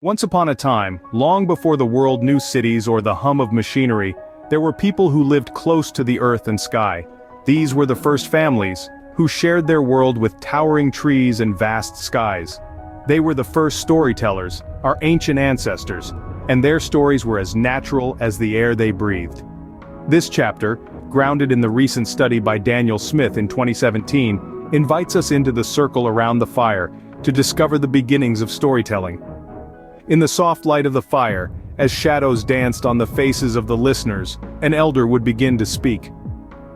Once upon a time, long before the world knew cities or the hum of machinery, there were people who lived close to the earth and sky. These were the first families, who shared their world with towering trees and vast skies. They were the first storytellers, our ancient ancestors, and their stories were as natural as the air they breathed. This chapter, grounded in the recent study by Daniel Smith in 2017, invites us into the circle around the fire to discover the beginnings of storytelling. In the soft light of the fire, as shadows danced on the faces of the listeners, an elder would begin to speak.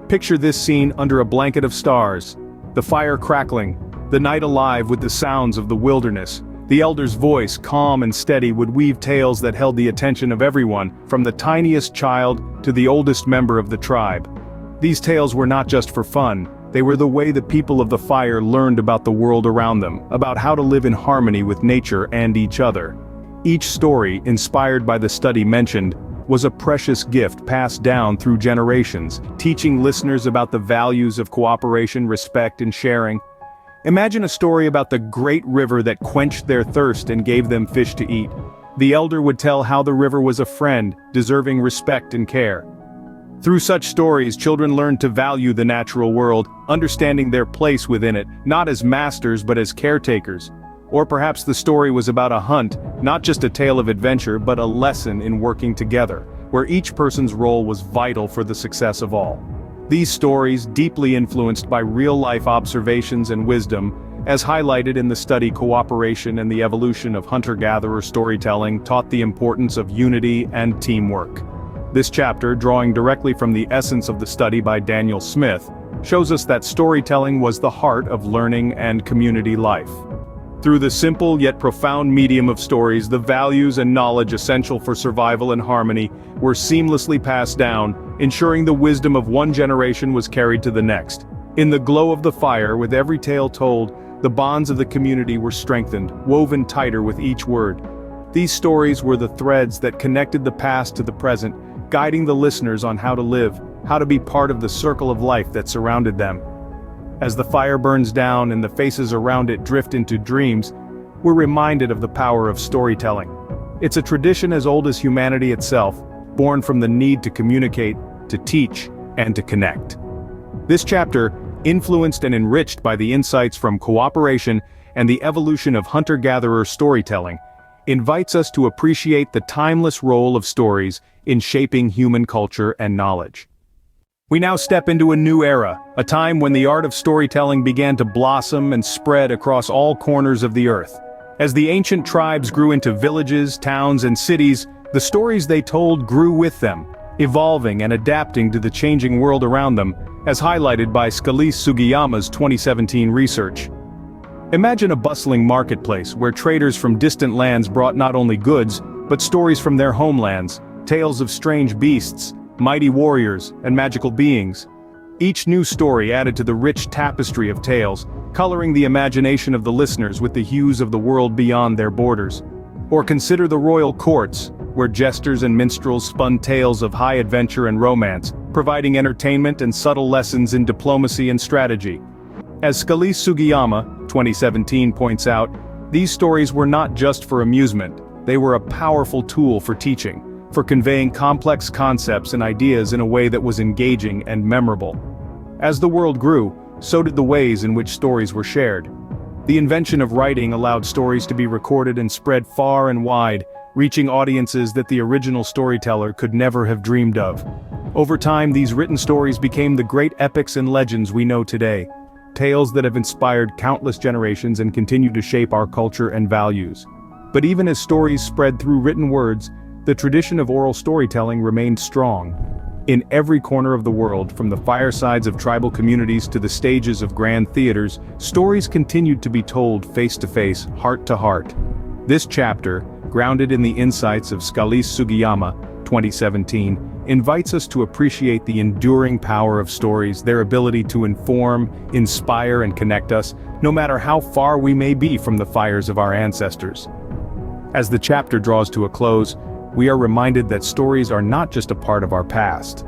Picture this scene under a blanket of stars, the fire crackling, the night alive with the sounds of the wilderness. The elder's voice, calm and steady, would weave tales that held the attention of everyone, from the tiniest child to the oldest member of the tribe. These tales were not just for fun, they were the way the people of the fire learned about the world around them, about how to live in harmony with nature and each other. Each story, inspired by the study mentioned, was a precious gift passed down through generations, teaching listeners about the values of cooperation, respect, and sharing. Imagine a story about the great river that quenched their thirst and gave them fish to eat. The elder would tell how the river was a friend, deserving respect and care. Through such stories, children learned to value the natural world, understanding their place within it, not as masters but as caretakers. Or perhaps the story was about a hunt, not just a tale of adventure but a lesson in working together, where each person's role was vital for the success of all. These stories, deeply influenced by real-life observations and wisdom, as highlighted in the study Cooperation and the Evolution of Hunter-Gatherer Storytelling, taught the importance of unity and teamwork. This chapter, drawing directly from the essence of the study by Daniel Smith, shows us that storytelling was the heart of learning and community life. Through the simple yet profound medium of stories, the values and knowledge essential for survival and harmony were seamlessly passed down, ensuring the wisdom of one generation was carried to the next. In the glow of the fire, with every tale told, the bonds of the community were strengthened, woven tighter with each word. These stories were the threads that connected the past to the present, guiding the listeners on how to live, how to be part of the circle of life that surrounded them. As the fire burns down and the faces around it drift into dreams, we're reminded of the power of storytelling. It's a tradition as old as humanity itself, born from the need to communicate, to teach, and to connect. This chapter, influenced and enriched by the insights from Cooperation and the Evolution of Hunter-Gatherer Storytelling, invites us to appreciate the timeless role of stories in shaping human culture and knowledge. We now step into a new era, a time when the art of storytelling began to blossom and spread across all corners of the earth. As the ancient tribes grew into villages, towns, and cities, the stories they told grew with them, evolving and adapting to the changing world around them, as highlighted by Scalise Sugiyama's 2017 research. Imagine a bustling marketplace where traders from distant lands brought not only goods, but stories from their homelands, tales of strange beasts, mighty warriors, and magical beings. Each new story added to the rich tapestry of tales, coloring the imagination of the listeners with the hues of the world beyond their borders. Or consider the royal courts, where jesters and minstrels spun tales of high adventure and romance, providing entertainment and subtle lessons in diplomacy and strategy. As Scalise Sugiyama, 2017, points out, these stories were not just for amusement, they were a powerful tool for teaching, for conveying complex concepts and ideas in a way that was engaging and memorable. As the world grew, so did the ways in which stories were shared. The invention of writing allowed stories to be recorded and spread far and wide, reaching audiences that the original storyteller could never have dreamed of. Over time, these written stories became the great epics and legends we know today, tales that have inspired countless generations and continue to shape our culture and values. But even as stories spread through written words, the tradition of oral storytelling remained strong. In every corner of the world, from the firesides of tribal communities to the stages of grand theaters, stories continued to be told face to face, heart to heart. This chapter, grounded in the insights of Scalise Sugiyama, 2017, invites us to appreciate the enduring power of stories, their ability to inform, inspire, and connect us, no matter how far we may be from the fires of our ancestors. As the chapter draws to a close, we are reminded that stories are not just a part of our past.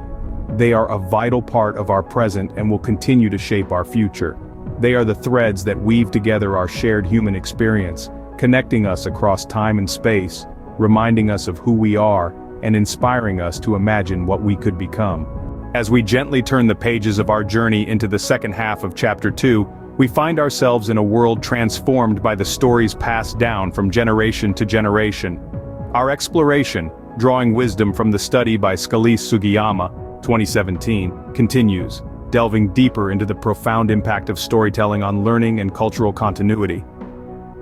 They are a vital part of our present and will continue to shape our future. They are the threads that weave together our shared human experience, connecting us across time and space, reminding us of who we are, and inspiring us to imagine what we could become. As we gently turn the pages of our journey into the second half of Chapter 2, we find ourselves in a world transformed by the stories passed down from generation to generation. Our exploration, drawing wisdom from the study by Scalise Sugiyama, 2017, continues, delving deeper into the profound impact of storytelling on learning and cultural continuity.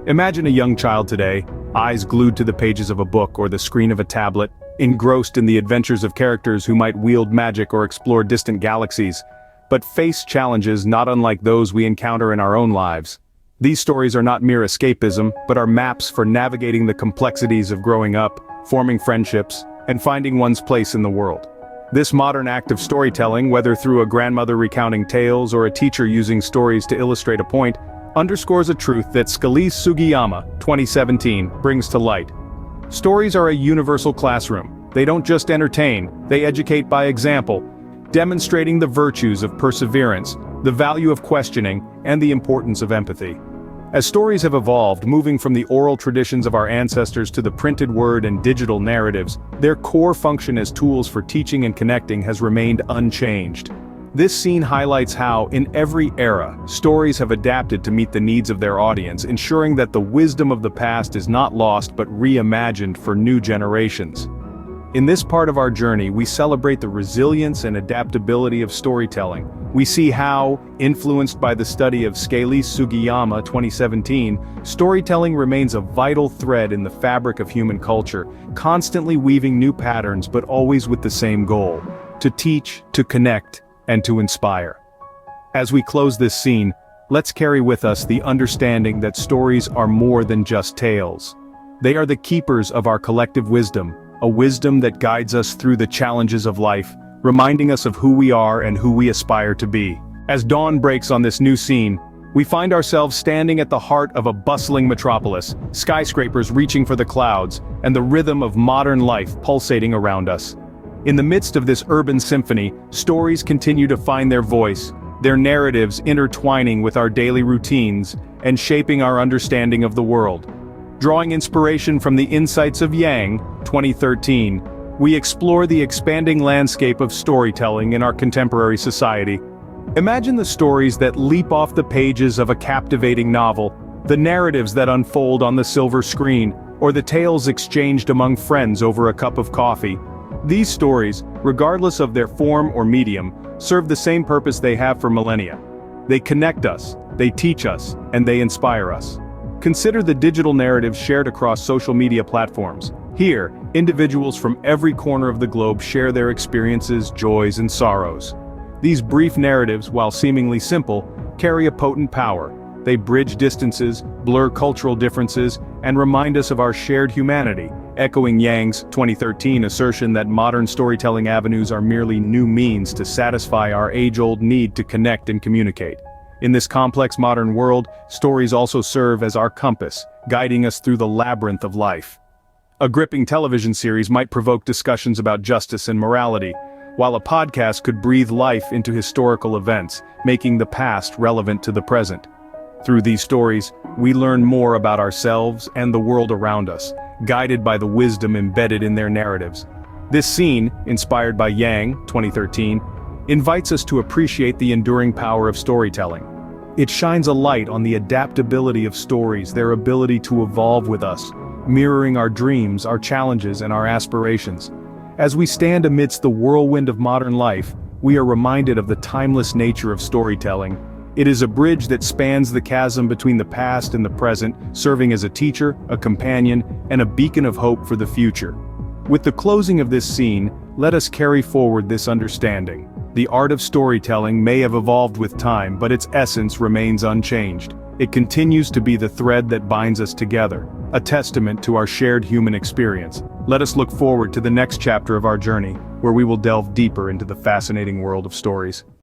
Imagine a young child today, eyes glued to the pages of a book or the screen of a tablet, engrossed in the adventures of characters who might wield magic or explore distant galaxies, but face challenges not unlike those we encounter in our own lives. These stories are not mere escapism, but are maps for navigating the complexities of growing up, forming friendships, and finding one's place in the world. This modern act of storytelling, whether through a grandmother recounting tales or a teacher using stories to illustrate a point, underscores a truth that Scalise Sugiyama, 2017, brings to light. Stories are a universal classroom. They don't just entertain, they educate by example, demonstrating the virtues of perseverance, the value of questioning, and the importance of empathy. As stories have evolved, moving from the oral traditions of our ancestors to the printed word and digital narratives, their core function as tools for teaching and connecting has remained unchanged. This scene highlights how, in every era, stories have adapted to meet the needs of their audience, ensuring that the wisdom of the past is not lost but reimagined for new generations. In this part of our journey, we celebrate the resilience and adaptability of storytelling. We see how, influenced by the study of Scalise Sugiyama, 2017, storytelling remains a vital thread in the fabric of human culture, constantly weaving new patterns but always with the same goal: to teach, to connect, and to inspire. As we close this scene, let's carry with us the understanding that stories are more than just tales. They are the keepers of our collective wisdom, a wisdom that guides us through the challenges of life, reminding us of who we are and who we aspire to be. As dawn breaks on this new scene, we find ourselves standing at the heart of a bustling metropolis, skyscrapers reaching for the clouds, and the rhythm of modern life pulsating around us. In the midst of this urban symphony, stories continue to find their voice, their narratives intertwining with our daily routines and shaping our understanding of the world. Drawing inspiration from the insights of Yang, 2013, we explore the expanding landscape of storytelling in our contemporary society. Imagine the stories that leap off the pages of a captivating novel, the narratives that unfold on the silver screen, or the tales exchanged among friends over a cup of coffee. These stories, regardless of their form or medium, serve the same purpose they have for millennia. They connect us, they teach us, and they inspire us. Consider the digital narratives shared across social media platforms. Here, individuals from every corner of the globe share their experiences, joys, and sorrows. These brief narratives, while seemingly simple, carry a potent power. They bridge distances, blur cultural differences, and remind us of our shared humanity, echoing Yang's 2013 assertion that modern storytelling avenues are merely new means to satisfy our age-old need to connect and communicate. In this complex modern world, stories also serve as our compass, guiding us through the labyrinth of life. A gripping television series might provoke discussions about justice and morality, while a podcast could breathe life into historical events, making the past relevant to the present. Through these stories, we learn more about ourselves and the world around us, guided by the wisdom embedded in their narratives. This scene, inspired by Yang, 2013, invites us to appreciate the enduring power of storytelling. It shines a light on the adaptability of stories, their ability to evolve with us, mirroring our dreams, our challenges, and our aspirations. As we stand amidst the whirlwind of modern life, we are reminded of the timeless nature of storytelling. It is a bridge that spans the chasm between the past and the present, serving as a teacher, a companion, and a beacon of hope for the future. With the closing of this scene, let us carry forward this understanding. The art of storytelling may have evolved with time, but its essence remains unchanged. It continues to be the thread that binds us together, a testament to our shared human experience. Let us look forward to the next chapter of our journey, where we will delve deeper into the fascinating world of stories.